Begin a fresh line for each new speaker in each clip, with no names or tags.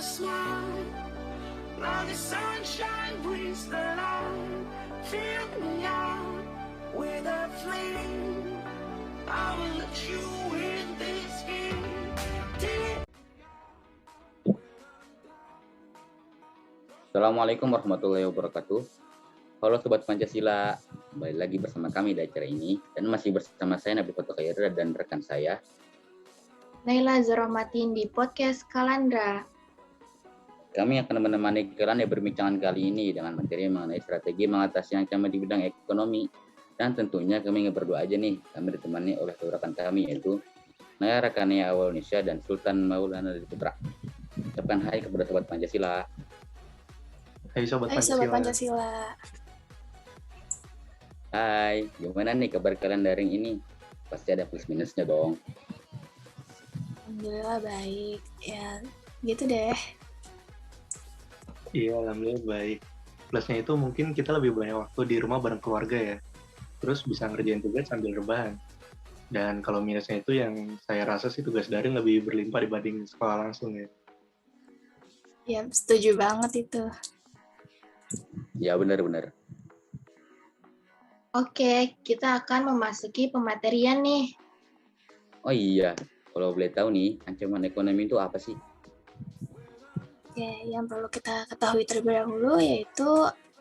smile. Now the sunshine brings the light. Fill me out with a flame. I will let you in this game.
Assalamualaikum warahmatullahi wabarakatuh. Halo Sobat Pancasila, kembali lagi bersama kami di acara ini dan masih bersama saya Nabil Foto Khairul dan rekan saya
Naila Zarahmatin di podcast Kalandra.
Kami akan menemani kalian di perbincangan kali ini dengan materi mengenai strategi mengatasi ancaman di bidang ekonomi. Dan tentunya kami ingin berdua aja nih, kami ditemani oleh dua rekan kami yaitu Naya Rakania Awal Indonesia dan Sultan Maulana Putra. Ucapkan hai kepada Sobat Pancasila.
Hai Sobat
Pancasila.
Hai, gimana nih kabar kalian daring ini? Pasti ada plus minusnya dong.
Alhamdulillah baik. Ya, gitu deh.
Iya, alhamdulillah baik. Plusnya itu mungkin kita lebih banyak waktu di rumah bareng keluarga ya. Terus bisa ngerjain tugas sambil rebahan. Dan kalau minusnya itu yang saya rasa sih tugas daring lebih berlimpah dibanding sekolah langsung ya.
Ya, setuju banget itu.
Ya benar-benar.
Oke, kita akan memasuki pematerian nih.
Oh iya, kalau boleh tahu nih, ancaman ekonomi itu apa sih?
Oke, yang perlu kita ketahui terlebih dahulu yaitu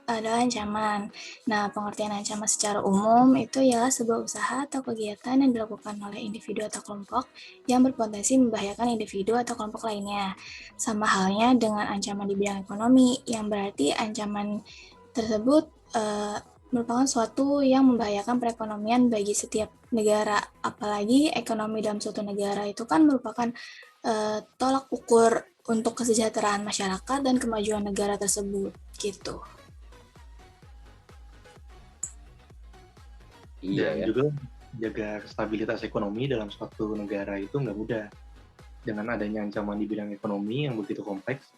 adalah ancaman. Nah, pengertian ancaman secara umum itu ialah sebuah usaha atau kegiatan yang dilakukan oleh individu atau kelompok yang berpotensi membahayakan individu atau kelompok lainnya. Sama halnya dengan ancaman di bidang ekonomi, yang berarti ancaman tersebut merupakan suatu yang membahayakan perekonomian bagi setiap negara. Apalagi ekonomi dalam suatu negara itu kan merupakan tolak ukur untuk kesejahteraan masyarakat dan kemajuan negara tersebut, gitu.
Iya
Dan
ya.
juga jaga stabilitas ekonomi dalam suatu negara itu nggak mudah. Dengan adanya ancaman di bidang ekonomi yang begitu kompleks,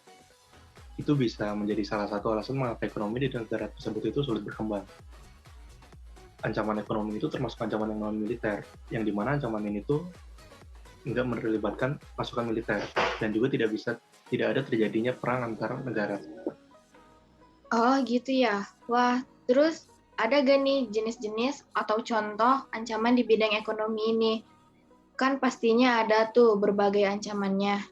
itu bisa menjadi salah satu alasan mengapa ekonomi di negara tersebut itu sulit berkembang. Ancaman ekonomi itu termasuk ancaman yang non-militer, yang dimana ancaman ini tuh nggak melibatkan pasukan militer, dan juga tidak ada terjadinya perang antar negara.
Oh, gitu ya. Wah, terus ada gak nih jenis-jenis atau contoh ancaman di bidang ekonomi ini? Kan pastinya ada tuh berbagai ancamannya.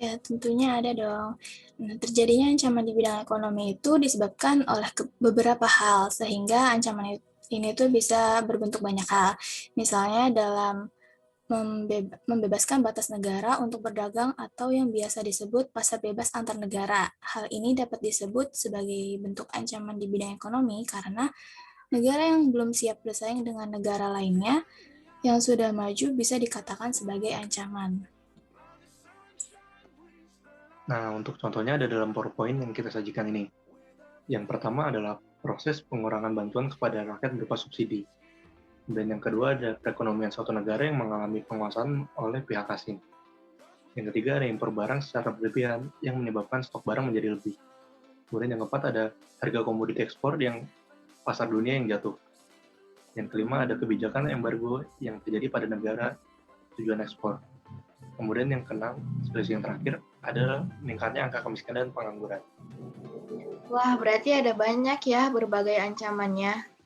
Ya, tentunya ada dong. Nah, terjadinya ancaman di bidang ekonomi itu disebabkan oleh beberapa hal, sehingga ancaman ini tuh bisa berbentuk banyak hal. Misalnya dalam membebaskan batas negara untuk berdagang atau yang biasa disebut pasar bebas antar negara. Hal ini dapat disebut sebagai bentuk ancaman di bidang ekonomi karena negara yang belum siap bersaing dengan negara lainnya yang sudah maju bisa dikatakan sebagai ancaman.
Nah, untuk contohnya ada dalam PowerPoint yang kita sajikan ini. Yang pertama adalah proses pengurangan bantuan kepada rakyat berupa subsidi. Dan yang kedua ada perekonomian suatu negara yang mengalami penguasaan oleh pihak asing. Yang ketiga ada impor barang secara berlebihan yang menyebabkan stok barang menjadi lebih. Kemudian yang keempat ada harga komoditi ekspor yang pasar dunia yang jatuh. Yang kelima ada kebijakan embargo yang terjadi pada negara tujuan ekspor. Kemudian yang keenam, sebagai yang terakhir, adalah meningkatnya angka kemiskinan dan pengangguran.
Wah, berarti ada banyak ya berbagai ancamannya.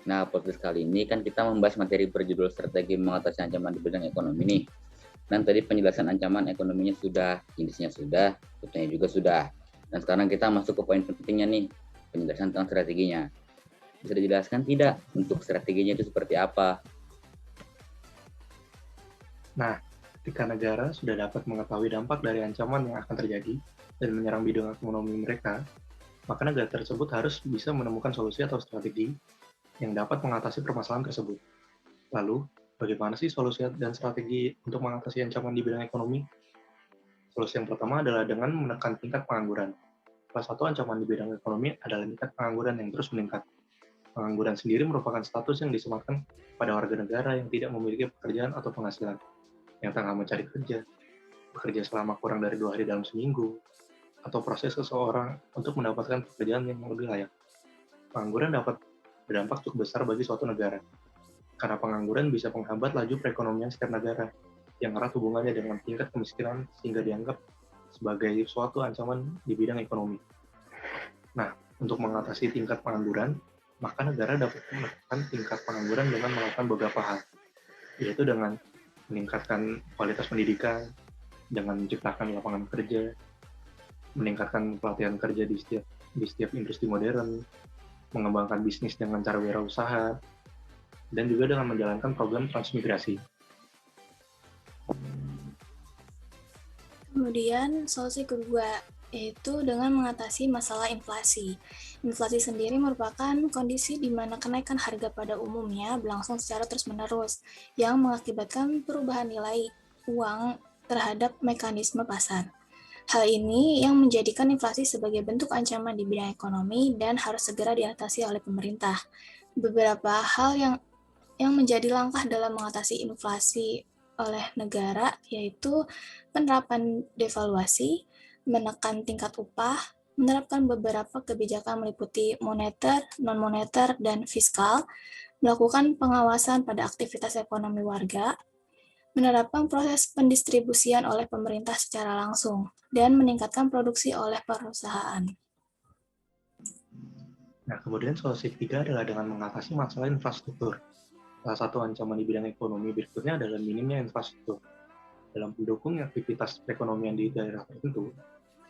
Nah, podcast kali ini kan kita membahas materi berjudul strategi mengatasi ancaman di bidang ekonomi nih. Dan tadi penjelasan ancaman ekonominya sudah, jenisnya sudah, contohnya juga sudah. Dan sekarang kita masuk ke poin pentingnya nih, penjelasan tentang strateginya. Bisa dijelaskan tidak untuk strateginya itu seperti apa?
Nah, ketika negara sudah dapat mengetahui dampak dari ancaman yang akan terjadi dan menyerang bidang ekonomi mereka, maka negara tersebut harus bisa menemukan solusi atau strategi yang dapat mengatasi permasalahan tersebut. Lalu, bagaimana sih solusi dan strategi untuk mengatasi ancaman di bidang ekonomi? Solusi yang pertama adalah dengan menekan tingkat pengangguran. Salah satu ancaman di bidang ekonomi adalah tingkat pengangguran yang terus meningkat. Pengangguran sendiri merupakan status yang disematkan pada warga negara yang tidak memiliki pekerjaan atau penghasilan, yang tengah mencari kerja, bekerja selama kurang dari 2 hari dalam seminggu, atau proses seseorang untuk mendapatkan pekerjaan yang lebih layak. Pengangguran dapat berdampak cukup besar bagi suatu negara, karena pengangguran bisa menghambat laju perekonomian setiap negara. yang erat hubungannya dengan tingkat kemiskinan sehingga dianggap sebagai suatu ancaman di bidang ekonomi. Nah, untuk mengatasi tingkat pengangguran, maka negara dapat menekan tingkat pengangguran dengan melakukan beberapa hal, yaitu dengan meningkatkan kualitas pendidikan, dengan menciptakan lapangan kerja, meningkatkan pelatihan kerja di setiap industri modern, mengembangkan bisnis dengan cara wirausaha, dan juga dengan menjalankan program transmigrasi.
Kemudian solusi kedua yaitu dengan mengatasi masalah inflasi. Inflasi sendiri merupakan kondisi di mana kenaikan harga pada umumnya berlangsung secara terus-menerus yang mengakibatkan perubahan nilai uang terhadap mekanisme pasar. Hal ini yang menjadikan inflasi sebagai bentuk ancaman di bidang ekonomi dan harus segera diatasi oleh pemerintah. Beberapa hal yang menjadi langkah dalam mengatasi inflasi oleh negara yaitu penerapan devaluasi, menekan tingkat upah, menerapkan beberapa kebijakan meliputi moneter, non-moneter, dan fiskal, melakukan pengawasan pada aktivitas ekonomi warga, menerapkan proses pendistribusian oleh pemerintah secara langsung, dan meningkatkan produksi oleh perusahaan.
Nah, kemudian solusi ketiga adalah dengan mengatasi masalah infrastruktur. Salah satu ancaman di bidang ekonomi berikutnya adalah minimnya infrastruktur. Dalam mendukung aktivitas perekonomian di daerah tertentu,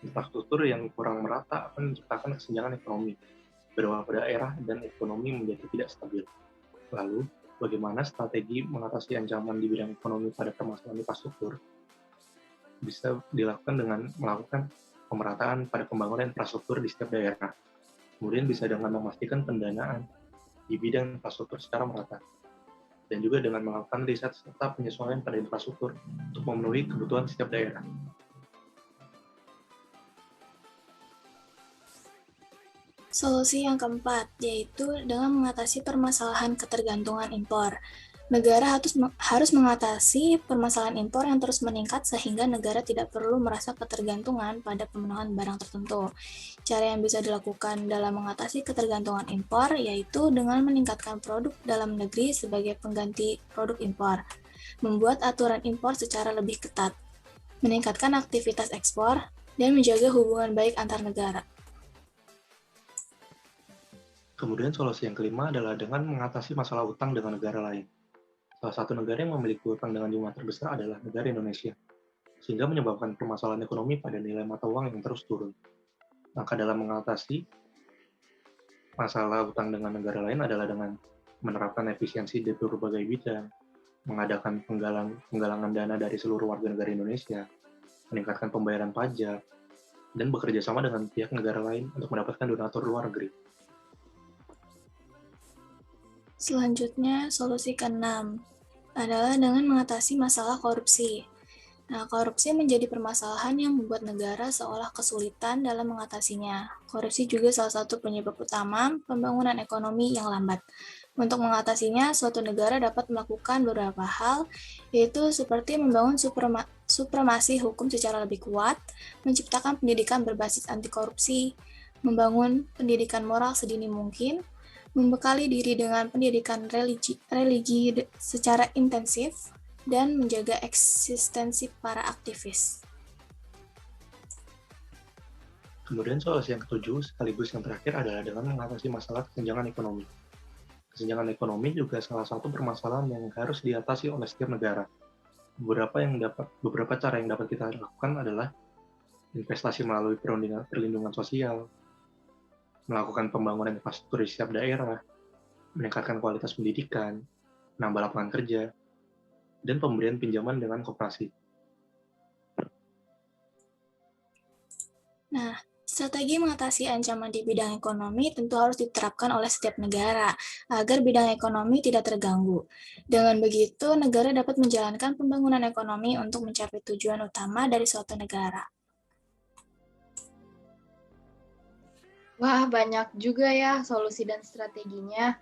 infrastruktur yang kurang merata akan menciptakan kesenjangan ekonomi beberapa daerah dan ekonomi menjadi tidak stabil. Lalu, bagaimana strategi mengatasi ancaman di bidang ekonomi pada permasalahan infrastruktur? Bisa dilakukan dengan melakukan pemerataan pada pembangunan infrastruktur di setiap daerah. Kemudian bisa dengan memastikan pendanaan di bidang infrastruktur secara merata. Dan juga dengan melakukan riset serta penyesuaian pada infrastruktur untuk memenuhi kebutuhan setiap daerah.
Solusi yang keempat, yaitu dengan mengatasi permasalahan ketergantungan impor. Negara harus mengatasi permasalahan impor yang terus meningkat sehingga negara tidak perlu merasa ketergantungan pada pemenuhan barang tertentu. Cara yang bisa dilakukan dalam mengatasi ketergantungan impor yaitu dengan meningkatkan produk dalam negeri sebagai pengganti produk impor, membuat aturan impor secara lebih ketat, meningkatkan aktivitas ekspor, dan menjaga hubungan baik antar negara.
Kemudian solusi yang kelima adalah dengan mengatasi masalah utang dengan negara lain. Salah satu negara yang memiliki utang dengan jumlah terbesar adalah negara Indonesia, sehingga menyebabkan permasalahan ekonomi pada nilai mata uang yang terus turun. Maka dalam mengatasi masalah utang dengan negara lain adalah dengan menerapkan efisiensi di berbagai bidang, mengadakan penggalangan dana dari seluruh warga negara Indonesia, meningkatkan pembayaran pajak, dan bekerja sama dengan pihak negara lain untuk mendapatkan donatur luar negeri.
Selanjutnya, solusi ke-6 adalah dengan mengatasi masalah korupsi. Nah, korupsi menjadi permasalahan yang membuat negara seolah kesulitan dalam mengatasinya. Korupsi juga salah satu penyebab utama pembangunan ekonomi yang lambat. Untuk mengatasinya, suatu negara dapat melakukan beberapa hal, yaitu seperti membangun supremasi hukum secara lebih kuat, menciptakan pendidikan berbasis anti korupsi, membangun pendidikan moral sedini mungkin, membekali diri dengan pendidikan religi secara intensif, dan menjaga eksistensi para aktivis.
Kemudian solusi yang ketujuh sekaligus yang terakhir adalah dengan mengatasi masalah kesenjangan ekonomi. Kesenjangan ekonomi juga salah satu permasalahan yang harus diatasi oleh setiap negara. Beberapa cara yang dapat kita lakukan adalah investasi melalui perlindungan sosial, melakukan pembangunan infrastruktur di setiap daerah, meningkatkan kualitas pendidikan, menambah lapangan kerja, dan pemberian pinjaman dengan koperasi.
Nah, strategi mengatasi ancaman di bidang ekonomi tentu harus diterapkan oleh setiap negara agar bidang ekonomi tidak terganggu. Dengan begitu, negara dapat menjalankan pembangunan ekonomi untuk mencapai tujuan utama dari suatu negara.
Wah, banyak juga ya solusi dan strateginya.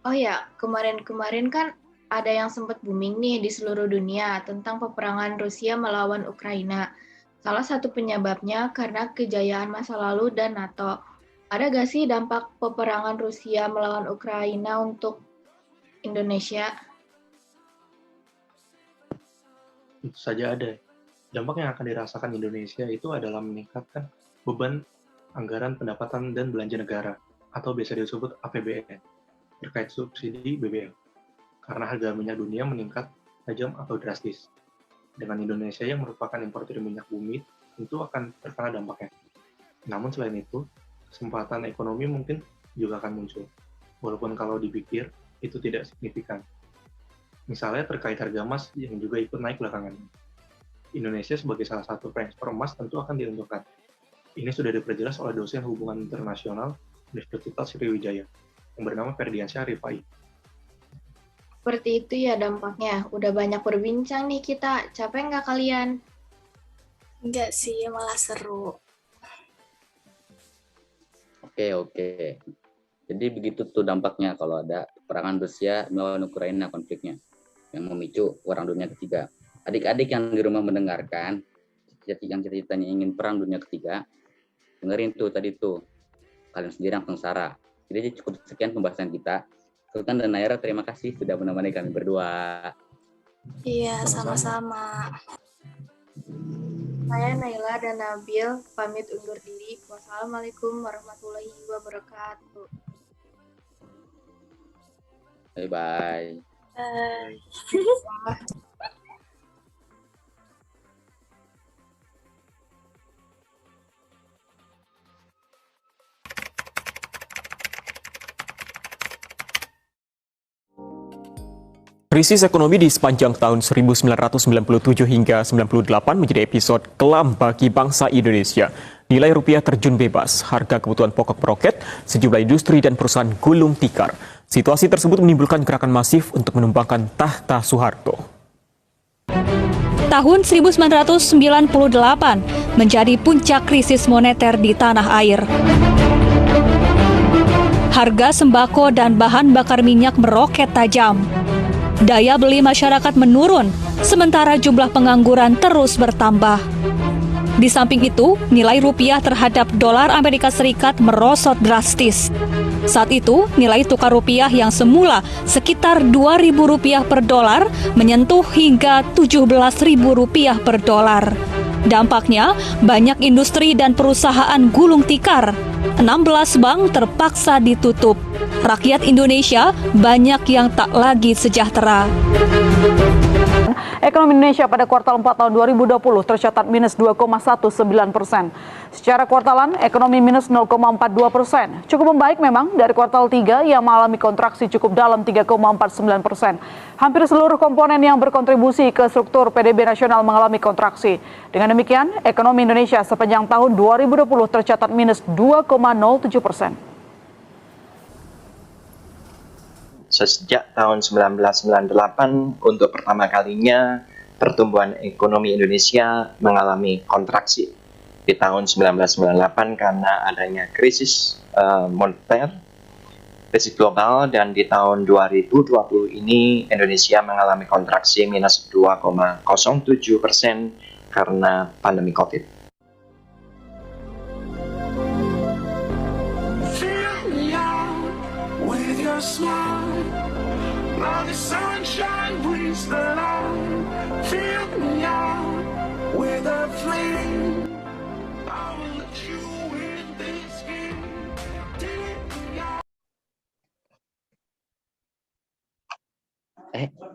Oh ya, kemarin-kemarin kan ada yang sempat booming nih di seluruh dunia tentang peperangan Rusia melawan Ukraina. Salah satu penyebabnya karena kejayaan masa lalu dan NATO. Ada nggak sih dampak peperangan Rusia melawan Ukraina untuk Indonesia?
Tentu saja ada. Dampak yang akan dirasakan Indonesia itu adalah meningkatkan beban anggaran pendapatan dan belanja negara, atau biasa disebut APBN, terkait subsidi BBM. Karena harga minyak dunia meningkat tajam atau drastis. Dengan Indonesia yang merupakan importir minyak bumi, tentu akan terkena dampaknya. Namun selain itu, kesempatan ekonomi mungkin juga akan muncul, walaupun kalau dipikir itu tidak signifikan. Misalnya terkait harga emas yang juga ikut naik belakangan. Indonesia sebagai salah satu pengekspor emas tentu akan diuntungkan. Ini sudah diperjelas oleh dosen hubungan internasional Universitas Sriwijaya, yang bernama Ferdiansyah Rifai.
Seperti itu ya dampaknya. Udah banyak berbincang nih kita. Capek nggak kalian?
Enggak sih, malah seru.
Oke. Jadi begitu tuh dampaknya kalau ada peperangan Rusia melawan Ukraina konfliknya yang memicu perang dunia ketiga. Adik-adik yang di rumah mendengarkan yang ceritanya ingin perang dunia ketiga, dengerin tuh tadi tuh kalian sendiri yang sengsara. Jadi cukup sekian pembahasan kita. Sultan dan Naira, terima kasih sudah menemani kami berdua.
Iya, sama-sama.
Saya Naila dan Nabil pamit undur diri. Wassalamualaikum warahmatullahi wabarakatuh.
Bye-bye.
Krisis ekonomi di sepanjang tahun 1997 hingga 98 menjadi episode kelam bagi bangsa Indonesia. Nilai rupiah terjun bebas, harga kebutuhan pokok meroket, sejumlah industri dan perusahaan gulung tikar. Situasi tersebut menimbulkan gerakan masif untuk menumbangkan tahta Soeharto.
Tahun 1998 menjadi puncak krisis moneter di tanah air. Harga sembako dan bahan bakar minyak meroket tajam. Daya beli masyarakat menurun, sementara jumlah pengangguran terus bertambah. Di samping itu, nilai rupiah terhadap dolar Amerika Serikat merosot drastis. Saat itu, nilai tukar rupiah yang semula sekitar Rp2.000 per dolar menyentuh hingga Rp17.000 per dolar. Dampaknya, banyak industri dan perusahaan gulung tikar. 16 bank terpaksa ditutup. Rakyat Indonesia banyak yang tak lagi sejahtera.
Ekonomi Indonesia pada kuartal 4 tahun 2020 tercatat minus 2,19%. Secara kuartalan, ekonomi minus 0,42%. Cukup membaik memang dari kuartal 3 yang mengalami kontraksi cukup dalam 3,49%. Hampir seluruh komponen yang berkontribusi ke struktur PDB nasional mengalami kontraksi. Dengan demikian, ekonomi Indonesia sepanjang tahun 2020 tercatat minus 2,07%.
Sejak tahun 1998, untuk pertama kalinya pertumbuhan ekonomi Indonesia mengalami kontraksi. Di tahun 1998 karena adanya krisis moneter, krisis global, dan di tahun 2020 ini Indonesia mengalami kontraksi minus 2,07% karena pandemi COVID.
Fill me out with your smile. Now the sunshine brings the light. Fill me out with a flame. I will let you in this game. Take me out.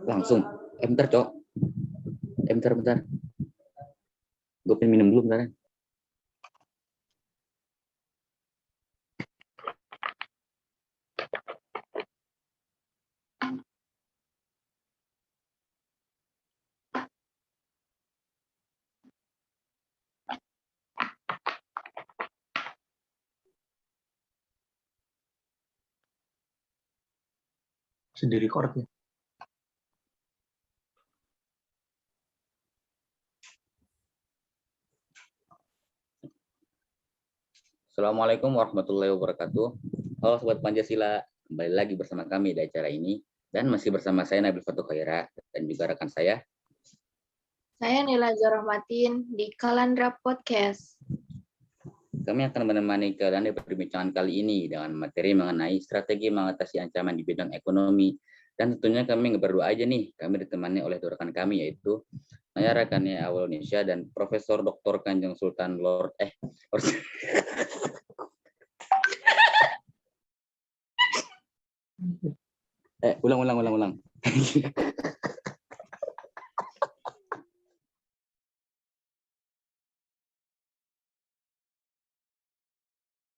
Langsung. Bentar, Cok. Bentar. Gue pengen minum dulu bentar.
Sendiri koreknya.
Assalamualaikum warahmatullahi wabarakatuh. Halo Sobat Pancasila, kembali lagi bersama kami di acara ini. Dan masih bersama saya Nabil Fatou Khaira dan juga rekan saya.
Saya Nila Zarahmatin di Kalandra Podcast.
Kami akan menemani kalian di perbincangan kali ini dengan materi mengenai strategi mengatasi ancaman di bidang ekonomi. Dan tentunya kami nggak berdua aja nih, kami ditemani oleh dua rekan kami yaitu Saya rekannya Awal Indonesia dan Profesor Dr. Kanjeng Sultan Lord ulang.